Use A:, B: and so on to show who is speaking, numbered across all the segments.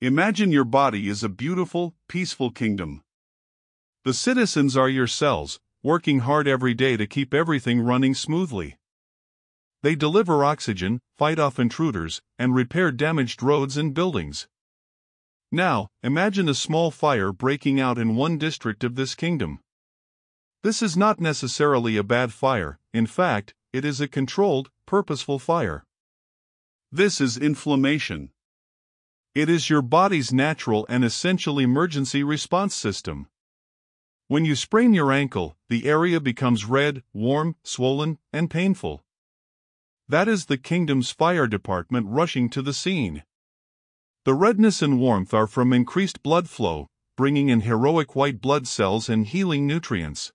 A: Imagine your body is a beautiful, peaceful kingdom. The citizens are your cells, working hard every day to keep everything running smoothly. They deliver oxygen, fight off intruders, and repair damaged roads and buildings. Now, imagine a small fire breaking out in one district of this kingdom. This is not necessarily a bad fire, in fact, it is a controlled, purposeful fire. This is inflammation. It is your body's natural and essential emergency response system. When you sprain your ankle, the area becomes red, warm, swollen, and painful. That is the kingdom's fire department rushing to the scene. The redness and warmth are from increased blood flow, bringing in heroic white blood cells and healing nutrients.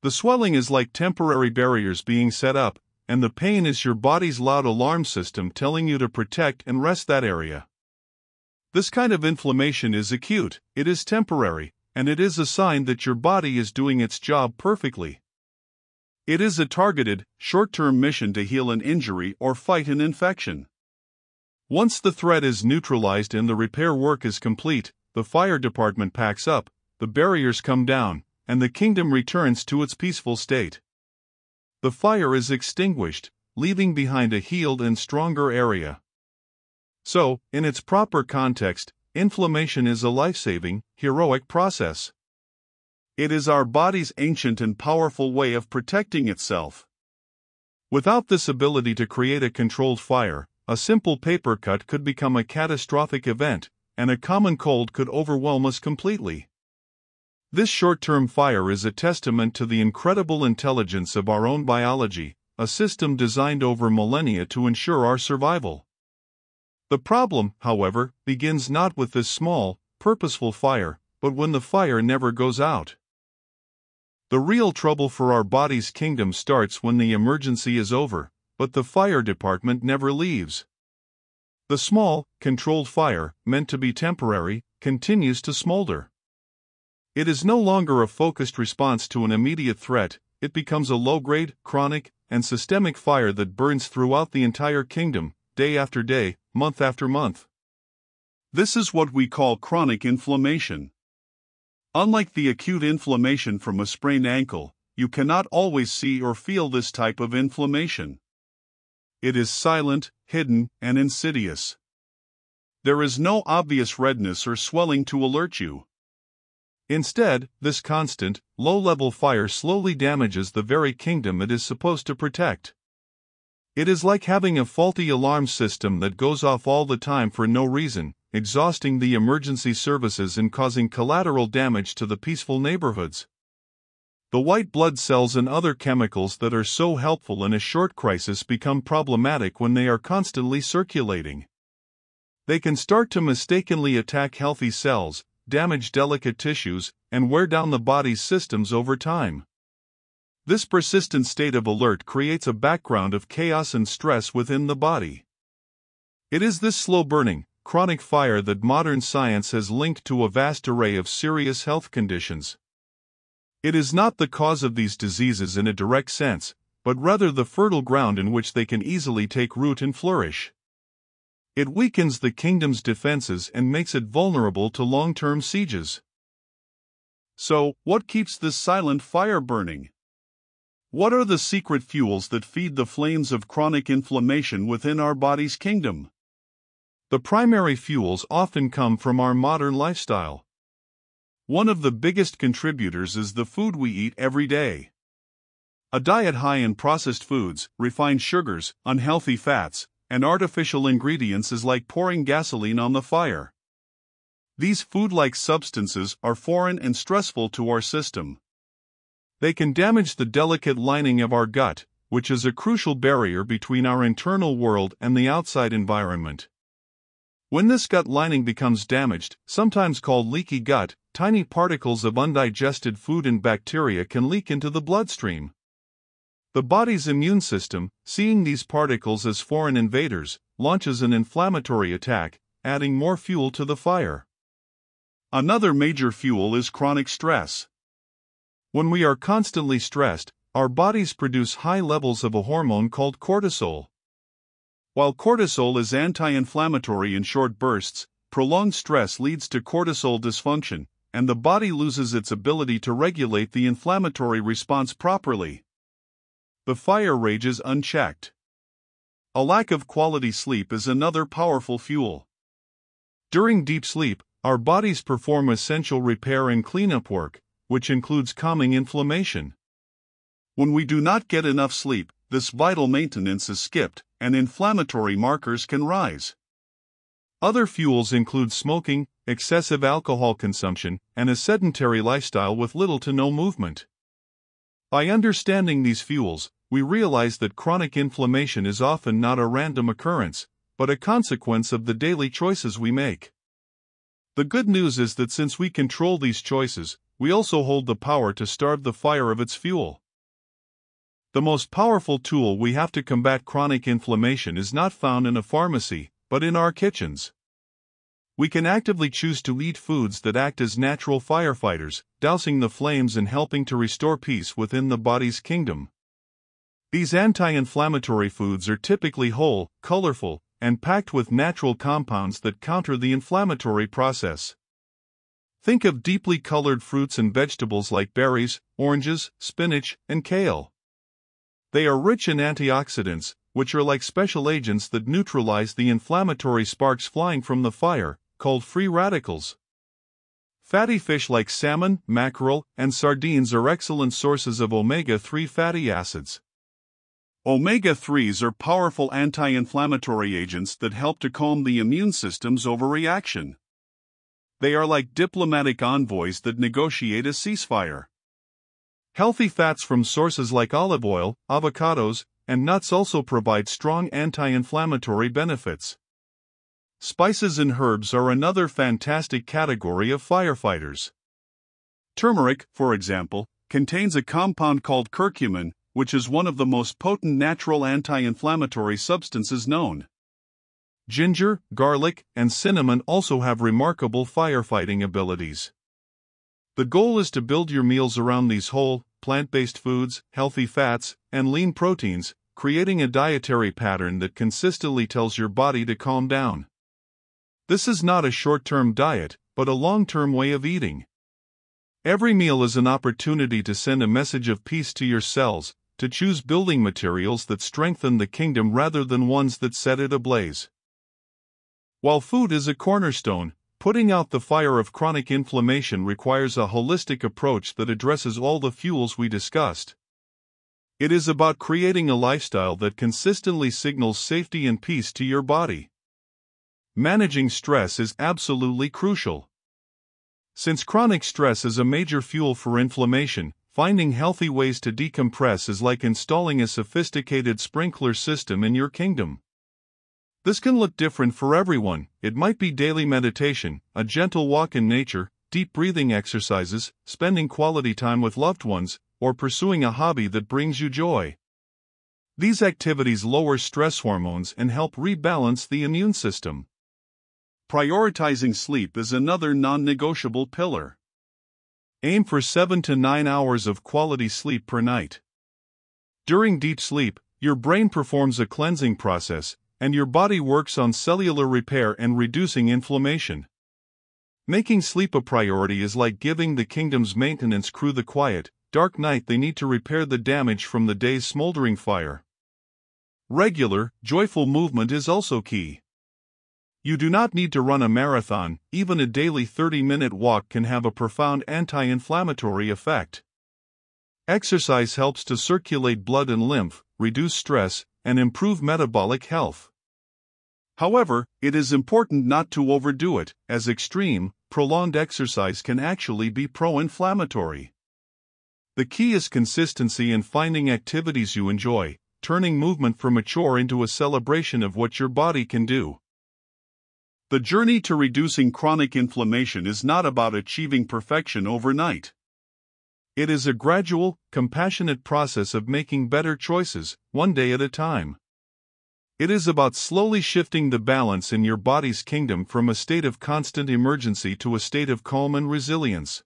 A: The swelling is like temporary barriers being set up, and the pain is your body's loud alarm system telling you to protect and rest that area. This kind of inflammation is acute, it is temporary, and it is a sign that your body is doing its job perfectly. It is a targeted, short-term mission to heal an injury or fight an infection. Once the threat is neutralized and the repair work is complete, the fire department packs up, the barriers come down, and the kingdom returns to its peaceful state. The fire is extinguished, leaving behind a healed and stronger area. So, in its proper context, inflammation is a life-saving, heroic process. It is our body's ancient and powerful way of protecting itself. Without this ability to create a controlled fire, a simple paper cut could become a catastrophic event, and a common cold could overwhelm us completely. This short-term fire is a testament to the incredible intelligence of our own biology, a system designed over millennia to ensure our survival. The problem, however, begins not with this small, purposeful fire, but when the fire never goes out. The real trouble for our body's kingdom starts when the emergency is over, but the fire department never leaves. The small, controlled fire, meant to be temporary, continues to smolder. It is no longer a focused response to an immediate threat, it becomes a low-grade, chronic, and systemic fire that burns throughout the entire kingdom, day after day, month after month. This is what we call chronic inflammation. Unlike the acute inflammation from a sprained ankle, you cannot always see or feel this type of inflammation. It is silent, hidden, and insidious. There is no obvious redness or swelling to alert you. Instead, this constant, low-level fire slowly damages the very kingdom it is supposed to protect. It is like having a faulty alarm system that goes off all the time for no reason, exhausting the emergency services and causing collateral damage to the peaceful neighborhoods. The white blood cells and other chemicals that are so helpful in a short crisis become problematic when they are constantly circulating. They can start to mistakenly attack healthy cells, damage delicate tissues, and wear down the body's systems over time. This persistent state of alert creates a background of chaos and stress within the body. It is this slow-burning, chronic fire that modern science has linked to a vast array of serious health conditions. It is not the cause of these diseases in a direct sense, but rather the fertile ground in which they can easily take root and flourish. It weakens the kingdom's defenses and makes it vulnerable to long-term sieges. So, what keeps this silent fire burning? What are the secret fuels that feed the flames of chronic inflammation within our body's kingdom? The primary fuels often come from our modern lifestyle. One of the biggest contributors is the food we eat every day. A diet high in processed foods, refined sugars, unhealthy fats, and artificial ingredients is like pouring gasoline on the fire. These food-like substances are foreign and stressful to our system. They can damage the delicate lining of our gut, which is a crucial barrier between our internal world and the outside environment. When this gut lining becomes damaged, sometimes called leaky gut, tiny particles of undigested food and bacteria can leak into the bloodstream. The body's immune system, seeing these particles as foreign invaders, launches an inflammatory attack, adding more fuel to the fire. Another major fuel is chronic stress. When we are constantly stressed, our bodies produce high levels of a hormone called cortisol. While cortisol is anti-inflammatory in short bursts, prolonged stress leads to cortisol dysfunction, and the body loses its ability to regulate the inflammatory response properly. The fire rages unchecked. A lack of quality sleep is another powerful fuel. During deep sleep, our bodies perform essential repair and cleanup work, which includes calming inflammation. When we do not get enough sleep, this vital maintenance is skipped, and inflammatory markers can rise. Other fuels include smoking, excessive alcohol consumption, and a sedentary lifestyle with little to no movement. By understanding these fuels, we realize that chronic inflammation is often not a random occurrence, but a consequence of the daily choices we make. The good news is that since we control these choices, we also hold the power to starve the fire of its fuel. The most powerful tool we have to combat chronic inflammation is not found in a pharmacy, but in our kitchens. We can actively choose to eat foods that act as natural firefighters, dousing the flames and helping to restore peace within the body's kingdom. These anti-inflammatory foods are typically whole, colorful, and packed with natural compounds that counter the inflammatory process. Think of deeply colored fruits and vegetables like berries, oranges, spinach, and kale. They are rich in antioxidants, which are like special agents that neutralize the inflammatory sparks flying from the fire, called free radicals. Fatty fish like salmon, mackerel, and sardines are excellent sources of omega-3 fatty acids. Omega-3s are powerful anti-inflammatory agents that help to calm the immune system's overreaction. They are like diplomatic envoys that negotiate a ceasefire. Healthy fats from sources like olive oil, avocados, and nuts also provide strong anti-inflammatory benefits. Spices and herbs are another fantastic category of firefighters. Turmeric, for example, contains a compound called curcumin, which is one of the most potent natural anti-inflammatory substances known. Ginger, garlic, and cinnamon also have remarkable firefighting abilities. The goal is to build your meals around these whole, plant-based foods, healthy fats, and lean proteins, creating a dietary pattern that consistently tells your body to calm down. This is not a short-term diet, but a long-term way of eating. Every meal is an opportunity to send a message of peace to your cells, to choose building materials that strengthen the kingdom rather than ones that set it ablaze. While food is a cornerstone, putting out the fire of chronic inflammation requires a holistic approach that addresses all the fuels we discussed. It is about creating a lifestyle that consistently signals safety and peace to your body. Managing stress is absolutely crucial. Since chronic stress is a major fuel for inflammation, finding healthy ways to decompress is like installing a sophisticated sprinkler system in your kingdom. This can look different for everyone. It might be daily meditation, a gentle walk in nature, deep breathing exercises, spending quality time with loved ones, or pursuing a hobby that brings you joy. These activities lower stress hormones and help rebalance the immune system. Prioritizing sleep is another non-negotiable pillar. Aim for 7 to 9 hours of quality sleep per night. During deep sleep, your brain performs a cleansing process, and your body works on cellular repair and reducing inflammation. Making sleep a priority is like giving the kingdom's maintenance crew the quiet, dark night they need to repair the damage from the day's smoldering fire. Regular, joyful movement is also key. You do not need to run a marathon, even a daily 30-minute walk can have a profound anti-inflammatory effect. Exercise helps to circulate blood and lymph, reduce stress, and improve metabolic health. However, it is important not to overdo it, as extreme, prolonged exercise can actually be pro-inflammatory. The key is consistency and finding activities you enjoy, turning movement from a chore into a celebration of what your body can do. The journey to reducing chronic inflammation is not about achieving perfection overnight. It is a gradual, compassionate process of making better choices, one day at a time. It is about slowly shifting the balance in your body's kingdom from a state of constant emergency to a state of calm and resilience.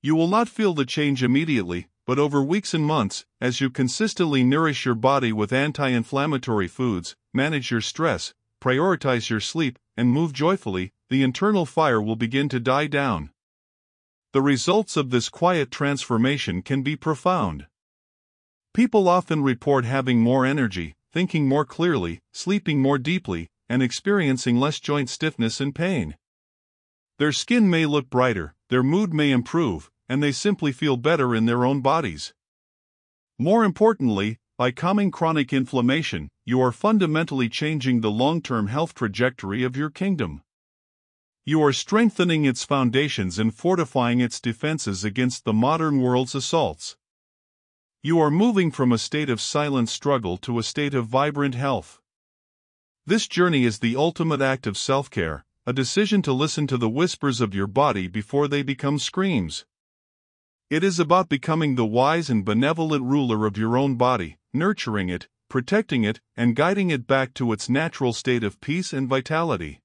A: You will not feel the change immediately, but over weeks and months, as you consistently nourish your body with anti-inflammatory foods, manage your stress, prioritize your sleep, and move joyfully, the internal fire will begin to die down. The results of this quiet transformation can be profound. People often report having more energy, thinking more clearly, sleeping more deeply, and experiencing less joint stiffness and pain. Their skin may look brighter, their mood may improve, and they simply feel better in their own bodies. More importantly, by calming chronic inflammation, you are fundamentally changing the long-term health trajectory of your kingdom. You are strengthening its foundations and fortifying its defenses against the modern world's assaults. You are moving from a state of silent struggle to a state of vibrant health. This journey is the ultimate act of self-care, a decision to listen to the whispers of your body before they become screams. It is about becoming the wise and benevolent ruler of your own body, nurturing it, protecting it, and guiding it back to its natural state of peace and vitality.